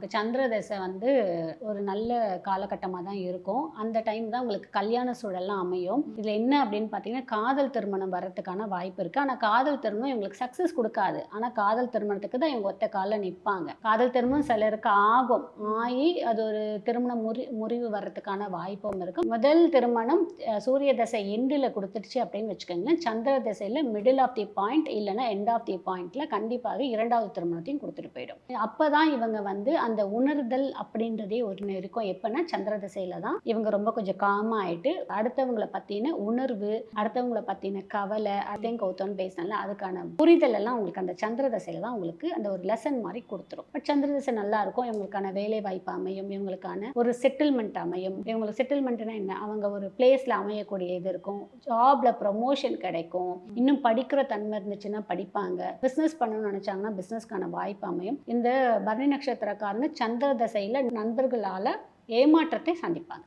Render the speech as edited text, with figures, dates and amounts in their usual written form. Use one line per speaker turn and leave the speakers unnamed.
உங்களுக்கு சந்திர தசை வந்து ஒரு நல்ல காலகட்டமா தான் இருக்கும். அந்த டைம் தான் உங்களுக்கு கல்யாண சூழல்லாம் அமையும். இதுல என்ன அப்படின்னு பார்த்தீங்கன்னா, காதல் திருமணம் வர்றதுக்கான வாய்ப்பு இருக்கு. ஆனா காதல் திருமணம் இவங்களுக்கு சக்சஸ் குடுக்காது. ஆனா காதல் திருமணத்துக்கு தான் இவங்க ஒத்த கால்ல நிப்பாங்க. காதல் திருமணம் சிலருக்கு ஆகும். ஆயி அது ஒரு திருமண முறிவு வர்றதுக்கான வாய்ப்பும் இருக்கு. முதல் திருமணம் சூரிய தசை எண்டுல குடுத்துருச்சு அப்படின்னு வச்சுக்கோங்களேன். சந்திர திசையில மிடில் ஆஃப் தி பாயிண்ட் இல்லன்னா எண்ட் ஆஃப் தி பாயிண்ட்ல கண்டிப்பாக 2வது திருமணத்தையும் குடுத்துட்டு போயிடும். அப்பதான் இவங்க வந்து அந்த உணர்தல் அப்படின்றதே ஒண்ணு இருக்கும். எப்பன்னா சந்திர திசையில தான் இவங்க ரொம்ப கொஞ்சம் காமா ஆயிட்டு அடுத்தவங்கள பத்தின உணர்வு, அடுத்தவங்கள பத்தின கவலை, அதையும் கௌதம் பேசினால அதுக்கான புரிதல் எல்லாம் உங்களுக்கு அந்த சந்திர திசையில தான் உங்களுக்கு அந்த ஒரு லெசன் மாதிரி கொடுத்துரும். பட் சந்திர திசை நல்லா இருக்கும். இவங்களுக்கான வேலை வாய்ப்பு அமையும். இவங்களுக்கான ஒரு செட்டில்மெண்ட் அமையும். இவங்களுக்கு செட்டில்மெண்ட்னா என்ன? அவங்க ஒரு பிளேஸ்ல அமையக்கூடிய இது இருக்கும். ஜாப்ல ப்ரமோஷன் கிடைக்கும். இன்னும் படிக்கிற தன்மை இருந்துச்சுன்னா படிப்பாங்க. பிசினஸ் பண்ணணும்னு நினைச்சாங்கன்னா பிசினஸ்க்கான வாய்ப்பு அமையும். இந்த பரணி நட்சத்திரக்காரங்க சந்திர தசையில நண்பர்களால ஏமாற்றத்தை சந்திப்பாங்க.